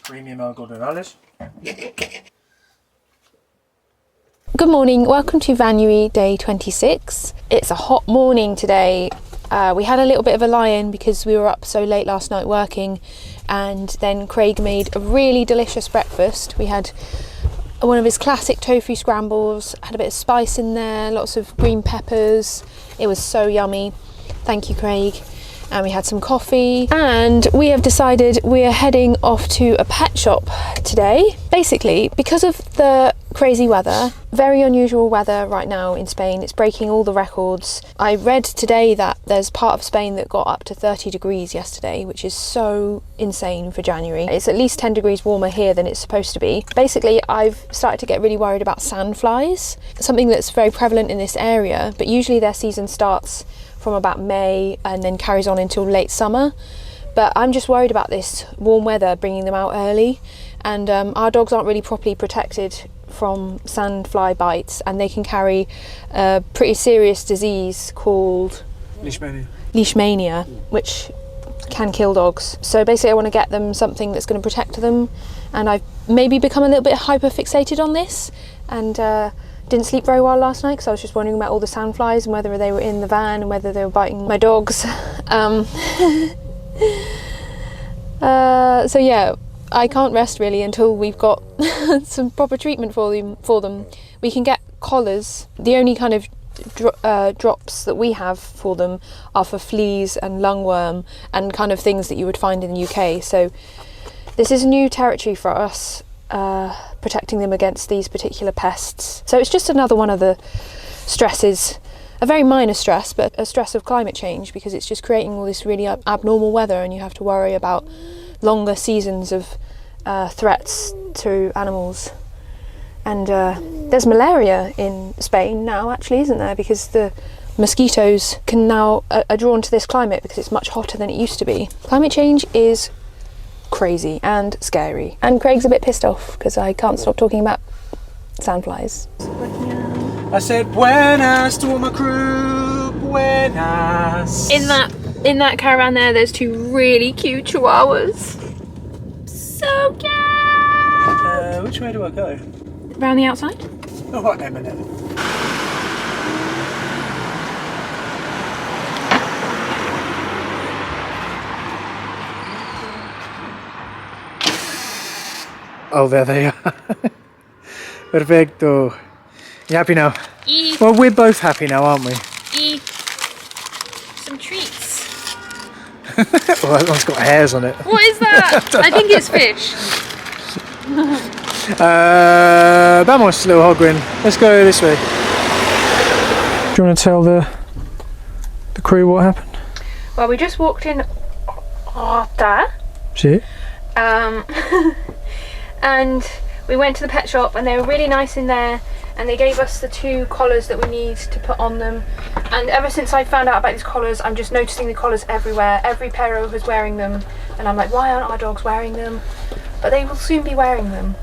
Premium algo dorales. Good morning, welcome to Vanuary day 26. It's a hot morning today. We had a little bit of a lie-in because we were up so late last night working, and then Craig made a really delicious breakfast. We had one of his classic tofu scrambles, had a bit of spice in there, lots of green peppers. It was so yummy. Thank you, Craig. And we had some coffee, and we have decided we're heading off to a pet shop today. Basically, because of the crazy weather, very unusual weather right now in Spain, it's breaking all the records. I read today that there's part of Spain that got up to 30 degrees yesterday, which is so insane for January. It's at least 10 degrees warmer here than it's supposed to be. Basically, I've started to get really worried about sandflies, something that's very prevalent in this area, but usually their season starts from about May and then carries on until late summer. But I'm just worried about this warm weather bringing them out early, and our dogs aren't really properly protected from sandfly bites, and they can carry a pretty serious disease called leishmania, which can kill dogs. So basically I want to get them something that's going to protect them, and I've maybe become a little bit hyper fixated on this, and didn't sleep very well last night because I was just wondering about all the sandflies and whether they were in the van and whether they were biting my dogs. So yeah, I can't rest really until we've got some proper treatment for them. We can get collars. The only kind of drops that we have for them are for fleas and lungworm and kind of things that you would find in the UK. So this is new territory for us, protecting them against these particular pests. So it's just another one of the stresses, a very minor stress, but a stress of climate change, because it's just creating all this really abnormal weather, and you have to worry about longer seasons of threats to animals. And there's malaria in Spain now, actually, isn't there? Because the mosquitoes can now are drawn to this climate because it's much hotter than it used to be. Climate change is crazy and scary, and Craig's a bit pissed off because I can't stop talking about sandflies. I said buenas to all my crew, buenas. In that caravan there's two really cute chihuahuas. So cute. Which way do I go? Round the outside? Oh, what a minute. Oh, there they are. Perfecto. You happy now? Well, we're both happy now, aren't we? Some treats. Well, that one's got hairs on it. What is that? I think it's fish. Vamos, little Hogwin. Let's go this way. Do you want to tell the crew what happened? Well, we just walked in Rota. See? And we went to the pet shop, and they were really nice in there, and they gave us the two collars that we need to put on them. And ever since I found out about these collars, I'm just noticing the collars everywhere. Every perro is wearing them, and I'm like, why aren't our dogs wearing them? But they will soon be wearing them.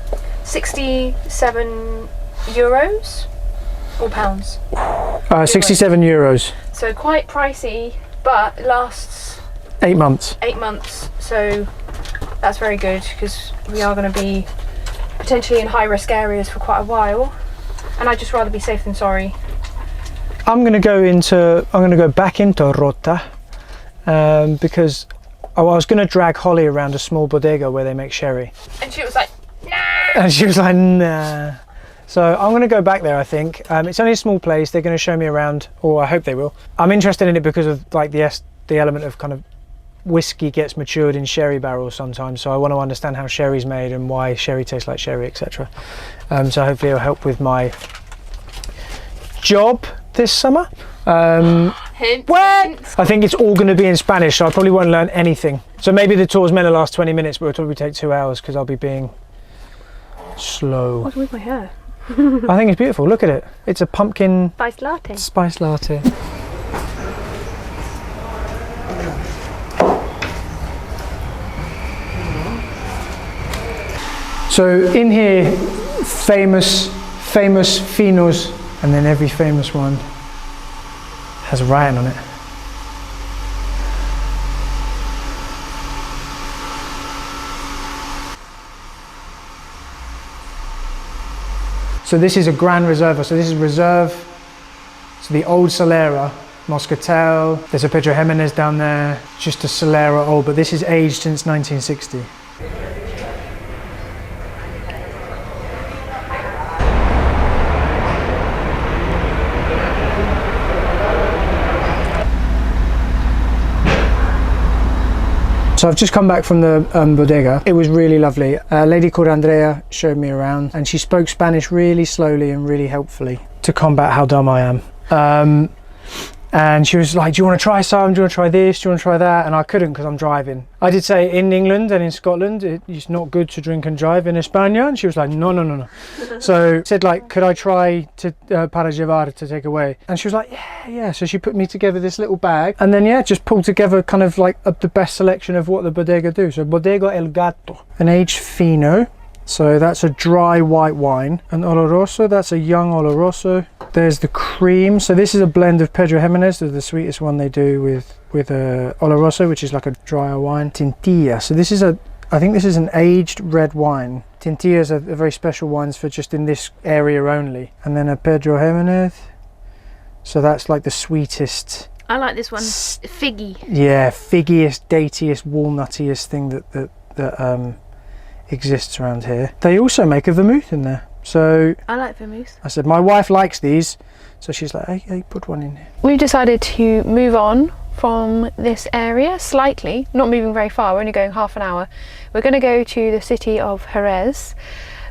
67 euros or pounds? 67 euros. So quite pricey, but it lasts 8 months. 8 months, so that's very good, because we are going to be potentially in high risk areas for quite a while, and I'd just rather be safe than sorry. I'm going to go back into Rota because I was going to drag Holly around a small bodega where they make sherry, and she was like, nah. And she was like, nah. So I'm going to go back there, I think. It's only a small place. They're going to show me around, or I hope they will. I'm interested in it because of like the element of kind of whiskey gets matured in sherry barrels sometimes, so I want to understand how sherry's made and why sherry tastes like sherry, etc. So hopefully it'll help with my job this summer. Hint. I think it's all going to be in Spanish, so I probably won't learn anything. So maybe the tour's meant to last 20 minutes, but it'll probably take 2 hours because I'll be being slow. What's with my hair? I think it's beautiful. Look at it. It's a pumpkin Spice latte. So in here, famous finos, and then every famous one has a writing on it. So this is a Gran Reserva. So this is Reserve. So the old Solera, Moscatel. There's a Pedro Jimenez down there. Just a Solera old, but this is aged since 1960. So I've just come back from the bodega. It was really lovely. A lady called Andrea showed me around, and she spoke Spanish really slowly and really helpfully to combat how dumb I am. And she was like, do you want to try some? Do you want to try this? Do you want to try that? And I couldn't because I'm driving. I did say in England and in Scotland, it's not good to drink and drive in España. And she was like, no. So I said, like, could I try to para llevar, to take away? And she was like, yeah. So she put me together this little bag. And then, yeah, just pulled together kind of like the best selection of what the bodega do. So Bodega El Gato, an aged fino. So that's a dry white wine. An Oloroso, that's a young Oloroso. There's the cream. So this is a blend of Pedro Jimenez, the sweetest one they do with Oloroso, which is like a drier wine. Tintilla. So this is I think this is an aged red wine. Tintillas are very special wines for just in this area only. And then a Pedro Jimenez. So that's like the sweetest. I like this one, figgy. Yeah, figgiest, datiest, walnuttiest thing that exists around here. They also make a vermouth in there. So I like vermouth. I said my wife likes these, so she's like, hey, put one in here. We've decided to move on from this area slightly, not moving very far, we're only going half an hour. We're going to go to the city of Jerez,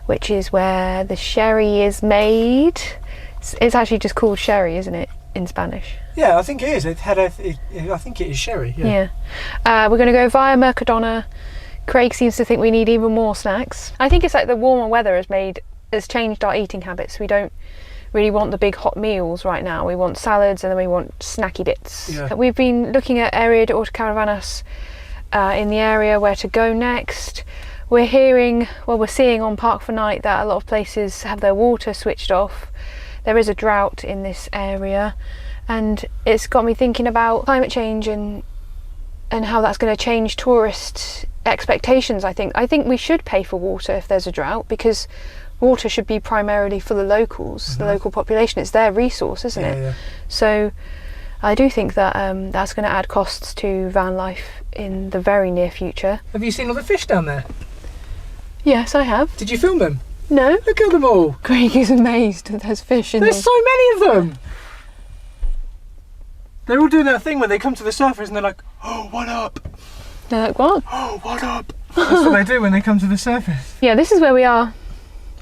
which is where the sherry is made. It's actually just called sherry, isn't it, in Spanish? Yeah, I think it is. I think it is sherry. Yeah. We're going to go via Mercadona. Craig seems to think we need even more snacks. I think it's like the warmer weather has changed our eating habits. We don't really want the big hot meals right now. We want salads and then we want snacky bits. Yeah. We've been looking at area de autocaravanas in the area where to go next. We're seeing on Park for Night that a lot of places have their water switched off. There is a drought in this area, and it's got me thinking about climate change and how that's going to change tourist expectations. I think we should pay for water if there's a drought, because water should be primarily for the locals, the local population. It's their resource, isn't it? Yeah. So I do think that that's going to add costs to van life in the very near future. Have you seen all the fish down there? Yes, I have. Did you film them? No. Look at them all. Greg is amazed that there's fish in them. There's so many of them. They're all doing that thing where they come to the surface and they're like, oh, what up? They're like, what? Oh, what up? That's what they do when they come to the surface. Yeah, this is where we are.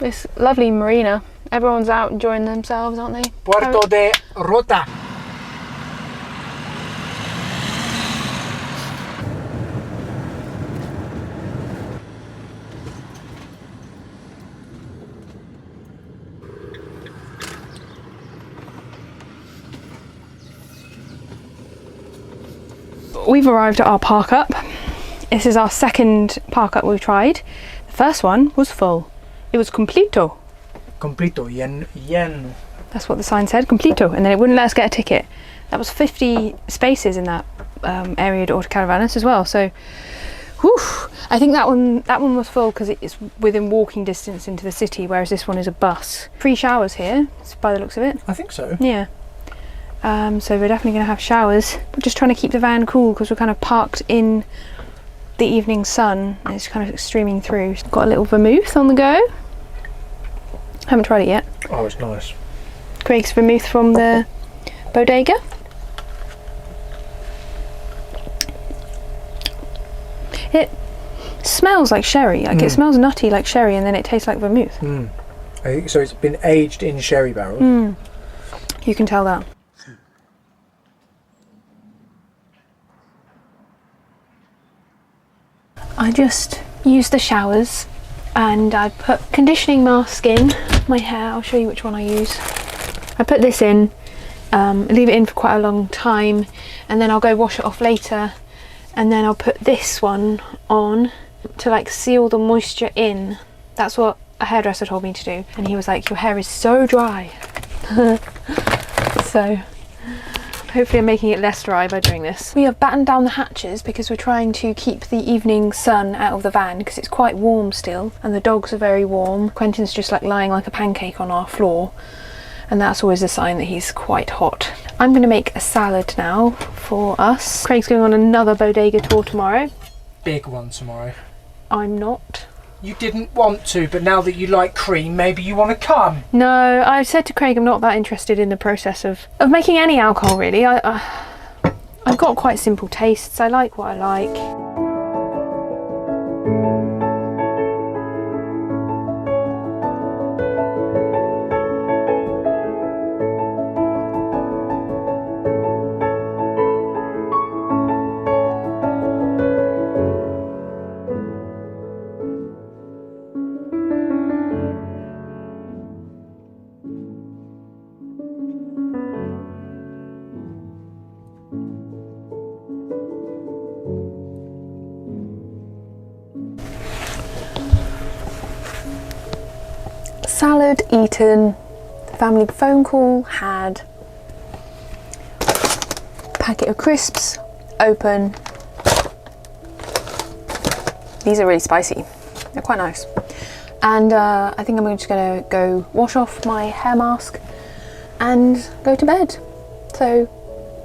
This lovely marina. Everyone's out enjoying themselves, aren't they? Puerto de Rota. We've arrived at our park up. This is our second park up we've tried. The first one was full. It was completo. Completo, yen. That's what the sign said, completo, and then it wouldn't let us get a ticket. That was 50 spaces in that area de autocaravanas as well. So, whew, I think that one was full because it's within walking distance into the city, whereas this one is a bus. Free showers here, by the looks of it. I think so. Yeah. So we're definitely going to have showers. We're just trying to keep the van cool because we're kind of parked in the evening sun and it's kind of streaming through. Got a little vermouth on the go. Haven't tried it yet. Oh, it's nice. Greg's vermouth from the bodega. It smells like sherry. Like it smells nutty like sherry, and then it tastes like vermouth. I think so. It's been aged in sherry barrels. You can tell that. I just used the showers and I put conditioning mask in my hair. I'll show you which one I use. I put this in, leave it in for quite a long time, and then I'll go wash it off later, and then I'll put this one on to like seal the moisture in. That's what a hairdresser told me to do, and he was like, your hair is so dry. So Hopefully I'm making it less dry by doing this. We have battened down the hatches because we're trying to keep the evening sun out of the van because it's quite warm still and the dogs are very warm. Quentin's just like lying like a pancake on our floor and that's always a sign that he's quite hot. I'm going to make a salad now for us. Craig's going on another bodega tour tomorrow. Big one tomorrow. I'm not. You didn't want to, but now that you like cream, maybe you want to come. No, I said to Craig I'm not that interested in the process of making any alcohol really. I've got quite simple tastes. I like what I like. Salad eaten, family phone call had, packet of crisps open. These are really spicy, they're quite nice. And I think I'm just gonna go wash off my hair mask and go to bed. So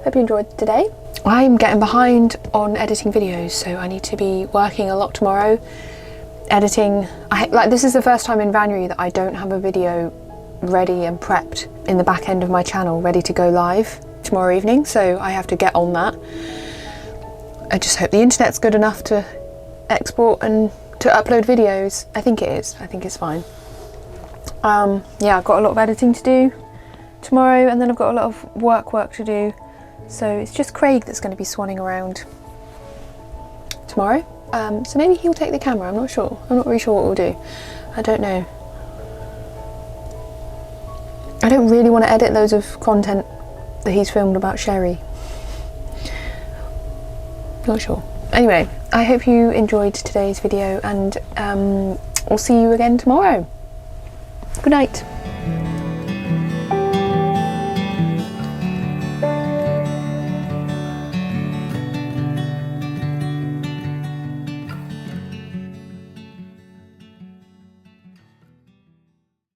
hope you enjoyed today. I'm getting behind on editing videos, so I need to be working a lot tomorrow. Editing, this is the first time in Vanuary that I don't have a video ready and prepped in the back end of my channel ready to go live tomorrow evening, so I have to get on that. I just hope the internet's good enough to export and to upload videos. I think it is, I think it's fine. Yeah, I've got a lot of editing to do tomorrow and then I've got a lot of work to do, so it's just Craig that's going to be swanning around tomorrow. So maybe he'll take the camera, I'm not sure. I'm not really sure what we'll do. I don't know. I don't really want to edit loads of content that he's filmed about Sherry. Not sure. Anyway, I hope you enjoyed today's video and we'll see you again tomorrow. Good night.